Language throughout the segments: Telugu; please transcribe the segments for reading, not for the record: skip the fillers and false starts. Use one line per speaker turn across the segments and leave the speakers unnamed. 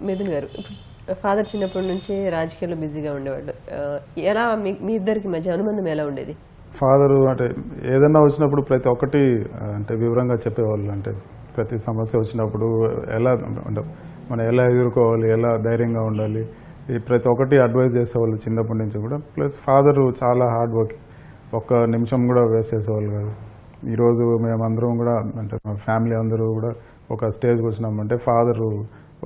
మిథున్ గారు, ఫాదర్ చిన్నప్పటి నుంచి రాజకీయాల్లో బిజీగా ఉండేవాళ్ళు. ఎలా మీ ఇద్దరికి మధ్య అనుబంధం ఎలా ఉండేది?
ఫాదరు అంటే ఏదైనా వచ్చినప్పుడు ప్రతి ఒక్కటి అంటే వివరంగా చెప్పేవాళ్ళు. అంటే ప్రతి సమస్య వచ్చినప్పుడు ఎలా అంటే మనం ఎలా ఎదుర్కోవాలి, ఎలా ధైర్యంగా ఉండాలి, ఈ ప్రతి ఒక్కటి అడ్వైజ్ చేసేవాళ్ళు చిన్నప్పటి నుంచి కూడా. ప్లస్ ఫాదరు చాలా హార్డ్ వర్కింగ్, ఒక్క నిమిషం కూడా వేస్ట్ చేసేవాళ్ళు కాదు. ఈరోజు మేమందరం కూడా అంటే మా ఫ్యామిలీ అందరూ కూడా ఒక స్టేజ్కి వచ్చినామంటే ఫాదరు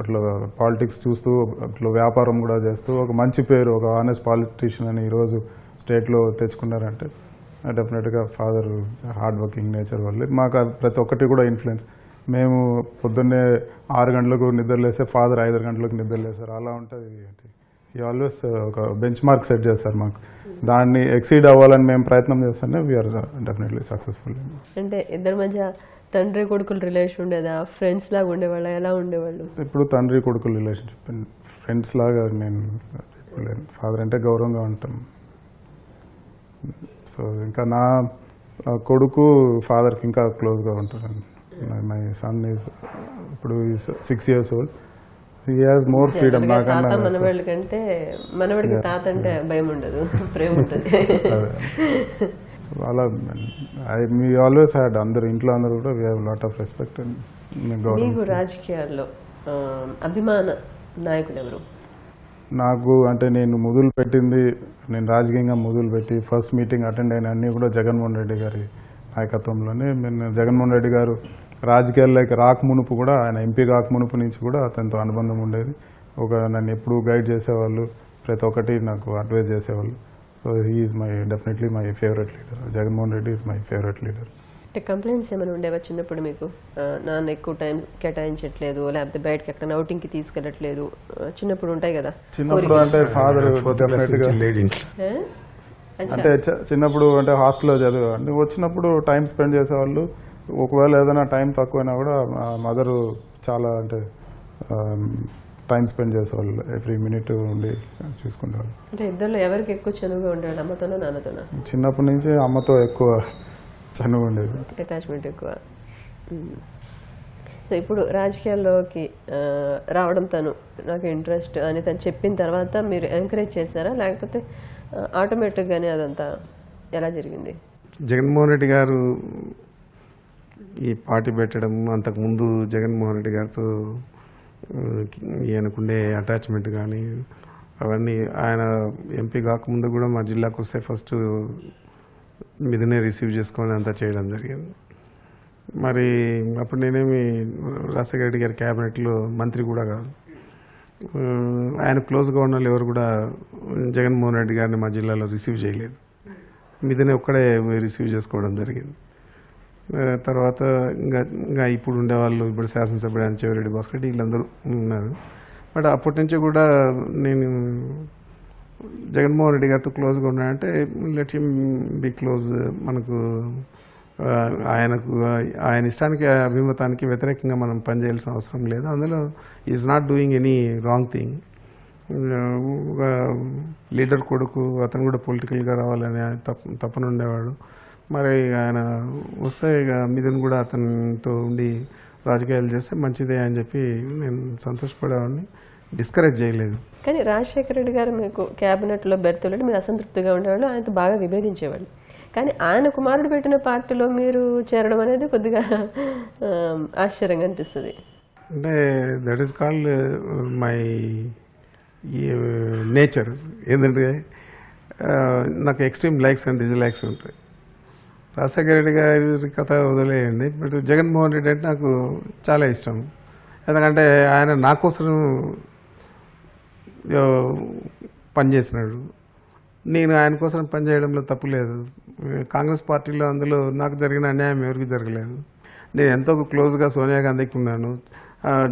అట్లా పాలిటిక్స్ చూస్తూ అట్లా వ్యాపారం కూడా చేస్తూ ఒక మంచి పేరు, ఒక ఆనెస్ట్ పాలిటీషియన్ అని ఈరోజు స్టేట్లో తెచ్చుకున్నారంటే డెఫినెట్గా ఫాదర్ హార్డ్ వర్కింగ్ నేచర్ వల్లే. మాకు అది ప్రతి ఒక్కటి కూడా ఇన్ఫ్లుయెన్స్. మేము పొద్దున్నే 6 గంటలకు నిద్రలేస్తే ఫాదర్ 5 గంటలకు నిద్రలేస్తారు. అలా ఉంటుంది. ఈ ఆల్వేస్ ఒక బెంచ్ మార్క్ సెట్ చేస్తారు మాకు. దాన్ని ఎక్సీడ్ అవ్వాలని మేము ప్రయత్నం చేస్తేనే వీఆర్ డెఫినెట్లీ సక్సెస్ఫుల్.
అంటే ఇద్దరి మధ్య తండ్రి కొడుకుల రిలేషన్ ఉండేదా? ఫ్రెండ్స్ లాగా ఉండేవాళ్ళ? ఎలా ఉండేవాళ్ళు?
ఇప్పుడు తండ్రి కొడుకుల రిలేషన్షిప్, ఫ్రెండ్స్ లాగా నేను ఫాదర్ అంటే గౌరవంగా ఉంటాం. సో ఇంకా నా కొడుకు ఫాదర్కి ఇంకా క్లోజ్గా ఉంటారు. మై సన్ ఈజ్ ఇప్పుడు 6 years old. He has more freedom నాకన్నా.
మనవాళ్ళ కంటే మనవాడికి తాత అంటే భయం ఉండదు, ప్రేమ ఉంటుంది.
సో అలా మీ ఆల్వేస్ హ్యాడ్ అందరు ఇంట్లో అందరూ కూడా we have lot of respect and గౌరవం.
మీకు రాజకీయాల్లో అభిమాన నాయకుడు ఎవరు?
నాకు అంటే నేను రాజకీయంగా మొదలుపెట్టి ఫస్ట్ మీటింగ్ అటెండ్ అయిన అన్నీ కూడా జగన్మోహన్ రెడ్డి గారి నాయకత్వంలోనే. జగన్మోహన్ రెడ్డి గారు రాజకీయాల్లోకి రాకమునుపు కూడా, ఆయన ఎంపీ కాకమునుపు నుంచి కూడా అతనితో అనుబంధం ఉండేది. నన్ను ఎప్పుడూ గైడ్ చేసేవాళ్ళు, ప్రతి ఒక్కటి నాకు అడ్వైజ్ చేసేవాళ్ళు. So he is definitely my favourite leader. Jaganmohan Reddy is my favourite leader.
అంటే కంప్లైంట్స్ ఏమైనా ఉండేవా చిన్నప్పుడు మీకు? నాన్న ఎక్కువ టైం కేటాయించట్లేదు, లేకపోతే బయటకి ఎక్కడ అవుటింగ్కి తీసుకెళ్ళట్లేదు, చిన్నప్పుడు ఉంటాయి కదా?
చిన్నప్పుడు అంటే ఫాదర్ అంటే చిన్నప్పుడు అంటే హాస్టల్లో చదివేవాడిని. వచ్చినప్పుడు టైం స్పెండ్ చేసేవాళ్ళు. ఒకవేళ ఏదైనా టైం తక్కువైనా కూడా మదరు చాలా అంటే టైం స్పెండ్ చేసేవాళ్ళు. ఎవ్రీ మినిట్ ఉండి చూసుకునేవాళ్ళు.
అంటే ఇద్దరు ఎవరికి ఎక్కువ చనువుగా ఉండేవాళ్ళు, అమ్మతోనా నాన్నతోనా?
చిన్నప్పటి నుంచి అమ్మతో ఎక్కువ చనువు ఉండేది,
అటాచ్మెంట్ ఎక్కువ. సో ఇప్పుడు రాజకీయాల్లోకి రావడం నాకు ఇంట్రెస్ట్ అని తను చెప్పిన తర్వాత మీరు ఎంకరేజ్ చేశారా, లేకపోతే ఆటోమేటిక్గానే అదంతా ఎలా జరిగింది?
జగన్మోహన్ రెడ్డి గారు ఈ పార్టీ పెట్టడం, అంతకుముందు జగన్మోహన్ రెడ్డి గారితో ఈయనకుండే అటాచ్మెంట్ కానీ అవన్నీ, ఆయన ఎంపీ కాకముందు కూడా మా జిల్లాకు వస్తే ఫస్ట్ మీదనే రిసీవ్ చేసుకొని అంతా చేయడం జరిగింది. మరి అప్పుడు నేనేమి రాజశేఖర రెడ్డి గారి క్యాబినెట్లో మంత్రి కూడా కాదు. ఆయన క్లోజ్గా ఉన్న వాళ్ళు ఎవరు కూడా జగన్మోహన్ రెడ్డి గారిని మా జిల్లాలో రిసీవ్ చేయలేదు. మీదనే ఒక్కడే రిసీవ్ చేసుకోవడం జరిగింది. తర్వాత ఇంకా ఇప్పుడు ఉండేవాళ్ళు, ఇప్పుడు శాసనసభ్యుడు చెవిరెడ్డి భాస్కర్ రెడ్డి, వీళ్ళందరూ ఉన్నారు. బట్ అప్పటి నుంచి కూడా నేను జగన్మోహన్ రెడ్డి గారితో క్లోజ్గా ఉన్నానంటే లెట్ హిమ్ బి క్లోజ్. మనకు ఆయన ఇష్టానికి, అభిమతానికి వ్యతిరేకంగా మనం పనిచేయాల్సిన అవసరం లేదు. అందులో is not doing any wrong thing. ఒక లీడర్ కొడుకు, అతను కూడా పొలిటికల్గా రావాలని తప్పన ఉండేవాడు. మరి ఆయన వస్తే ఇక మీదని కూడా అతనితో ఉండి రాజకీయాలు చేస్తే మంచిదే అని చెప్పి నేను సంతోషపడేవాడిని, డిస్కరేజ్ చేయలేదు.
కానీ రాజశేఖర రెడ్డి గారు మీకు క్యాబినెట్లో బెర్తులు మీరు అసంతృప్తిగా ఉండేవాళ్ళు, ఆయనతో బాగా విభేదించేవాళ్ళు. కానీ ఆయన కుమారుడు పెట్టిన పార్టీలో మీరు చేరడం అనేది కొద్దిగా ఆశ్చర్యంగా అనిపిస్తుంది.
అంటే that is called my nature. ఏంటంటే నాకు ఎక్స్ట్రీమ్ లైక్స్ అండ్ డిస్లైక్స్ ఉంటాయి. రాజశేఖర రెడ్డి గారి కథ వదిలేయండి, బట్ జగన్మోహన్ రెడ్డి అంటే నాకు చాలా ఇష్టం. ఎందుకంటే ఆయన నా కోసం పనిచేసినాడు, నేను ఆయన కోసం పనిచేయడంలో తప్పు లేదు. కాంగ్రెస్ పార్టీలో అందులో నాకు జరిగిన అన్యాయం ఎవరికి జరగలేదు. నేను ఎంతో క్లోజ్గా సోనియా గాంధీకి ఉన్నాను.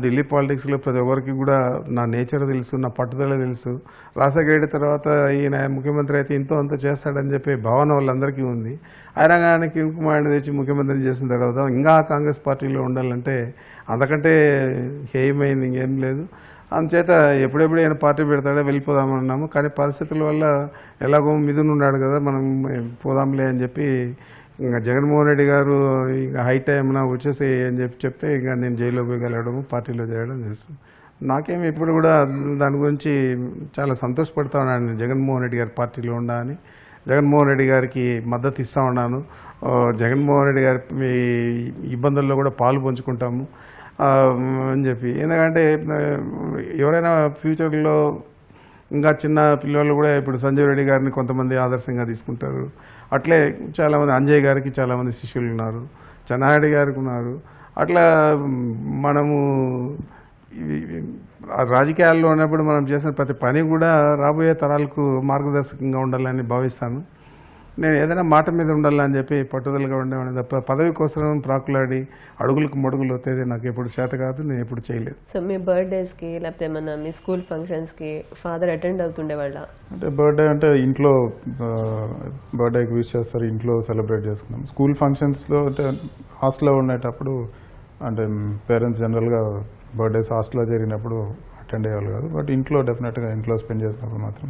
ఢిల్లీ పాలిటిక్స్లో ప్రతి ఒక్కరికి కూడా నా నేచర్ తెలుసు, నా పట్టుదల తెలుసు. రాజశేఖర రెడ్డి తర్వాత ఈయన ముఖ్యమంత్రి అయితే ఇంతో అంత చేస్తాడని చెప్పి భావన వాళ్ళందరికీ ఉంది. అయినా కానీ కిరణ్ కుమార్ని తెచ్చి ముఖ్యమంత్రిని చేసిన తర్వాత ఇంకా కాంగ్రెస్ పార్టీలో ఉండాలంటే అంతకంటే హేయమైంది ఇంకేం లేదు. అందుచేత ఎప్పుడెప్పుడు ఆయన పార్టీ పెడతాడో వెళ్ళిపోదామన్నాము. కానీ పరిస్థితుల వల్ల ఎలాగో మిథున్ ఉన్నాడు కదా, మనం పోదాంలే అని చెప్పి ఇంకా జగన్మోహన్ రెడ్డి గారు ఇంకా హై టైం వచ్చేసి అని చెప్తే ఇంకా నేను జైల్లో పోయి వెళ్ళడము, పార్టీలో చేయడం చేస్తాను. నాకేమి ఇప్పుడు కూడా దాని గురించి చాలా సంతోషపడతా ఉన్నాను. జగన్మోహన్ రెడ్డి గారి పార్టీలో ఉండా అని, జగన్మోహన్ రెడ్డి గారికి మద్దతు ఇస్తూ ఉన్నాను. జగన్మోహన్ రెడ్డి గారి ఇబ్బందుల్లో కూడా పాలు పంచుకుంటాము అని చెప్పి. ఎందుకంటే ఎవరైనా ఫ్యూచర్లో ఇంకా చిన్న పిల్లలు కూడా ఇప్పుడు సంజయ్ రెడ్డి గారిని కొంతమంది ఆదర్శంగా తీసుకుంటారు. అట్లే చాలామంది అంజయ్ గారికి చాలామంది శిష్యులు ఉన్నారు, చెన్నారెడ్డి గారికి ఉన్నారు. అట్లా మనము రాజకీయాల్లో ఉన్నప్పుడు మనం చేసిన ప్రతి పని కూడా రాబోయే తరాలకు మార్గదర్శకంగా ఉండాలని భావిస్తాను. నేను ఏదైనా మాట మీద ఉండాలని చెప్పి పట్టుదలగా ఉండేవాడిని తప్ప పదవి కోసం ప్రాకులాడి అడుగులకు మడుగులు వచ్చేది నాకు ఎప్పుడు చేత కాదు, నేను ఎప్పుడు చేయలేదు.
సో మీ బర్త్డేస్కి లేకపోతే ఏమన్నా మీ స్కూల్ ఫంక్షన్స్కి ఫాదర్ అటెండ్ అవుతుండేవాళ్ళ?
అంటే బర్త్డే అంటే ఇంట్లో బర్త్డేకి విష్ చేస్తారు, ఇంట్లో సెలబ్రేట్ చేసుకున్నాం. స్కూల్ ఫంక్షన్స్లో అంటే హాస్టల్లో ఉండేటప్పుడు అంటే పేరెంట్స్ జనరల్గా బర్త్డేస్ హాస్టల్లో జరిగినప్పుడు అటెండ్ అయ్యేవాళ్ళు కాదు. బట్ ఇంట్లో డెఫినెట్గా ఇంట్లో స్పెండ్ చేసినప్పుడు మాత్రం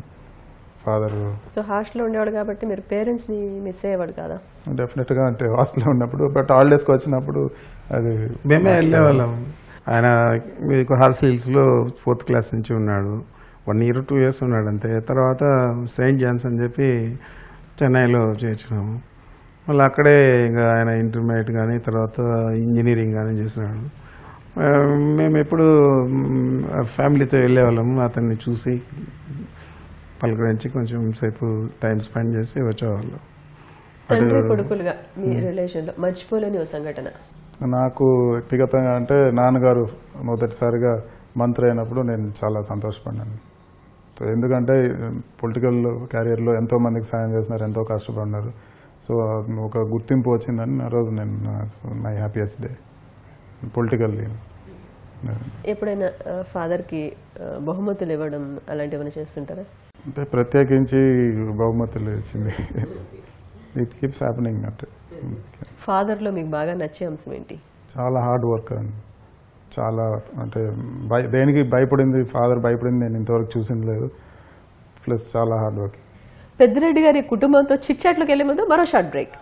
ఫాదర్.
సో హాస్టల్లో ఉండేవాడు కాబట్టి మీరు పేరెంట్స్ని మిస్ అయ్యేవాడు కదా?
డెఫినెట్గా అంటే హాస్టల్లో ఉన్నప్పుడు, బట్ హాలిడేస్కి వచ్చినప్పుడు అది
మేమే వెళ్ళేవాళ్ళం. ఆయన మీకు హార్స్ హిల్స్లో 4th క్లాస్ నుంచి ఉన్నాడు. 1 year 2 years ఉన్నాడు అంతే. తర్వాత సెయింట్ జాన్స్ అని చెప్పి చెన్నైలో చేర్చినాము. మళ్ళీ అక్కడే ఇంకా ఆయన ఇంటర్మీడియట్ కానీ తర్వాత ఇంజనీరింగ్ కానీ చేసినాడు. మేము ఎప్పుడు ఫ్యామిలీతో వెళ్ళేవాళ్ళము, అతన్ని చూసి పలకరించి కొంచెం సేపు టైం స్పెండ్ చేసి వచ్చేవాళ్ళు.
తండ్రి కొడుకులుగా మీ రిలేషన్లో మర్చిపోలేని ఓ సంఘటన?
నాకు వ్యక్తిగతంగా అంటే నాన్నగారు మొదటిసారిగా మంత్రి అయినప్పుడు నేను చాలా సంతోషపడ్డాను. ఎందుకంటే పొలిటికల్ క్యారియర్లో ఎంతో మందికి సాయం చేసినారు, ఎంతో కష్టపడినారు. సో ఒక గుర్తింపు వచ్చిందని ఆ రోజు నేను మై హ్యాపీయెస్ట్ డే పొలిటికల్లీ.
ఎప్పుడైనా ఫాదర్కి బహుమతులు ఇవ్వడం అలాంటివన్నీ చేస్తుంటారా?
అంటే ప్రత్యేకించి బహుమతులు ఇచ్చింది ఇట్ కీప్స్ హ్యాపెనింగ్. అంటే
ఫాదర్లో మీకు బాగా నచ్చే అంశం ఏంటి?
చాలా హార్డ్ వర్క్ అండి. చాలా అంటే దేనికి భయపడింది ఫాదర్ భయపడింది నేను ఇంతవరకు చూసింది లేదు. ప్లస్ చాలా హార్డ్ వర్క్.
పెద్దిరెడ్డి గారి కుటుంబంతో చిట్ చాట్లోకి వెళ్ళే ముందు మరో షార్ట్ బ్రేక్.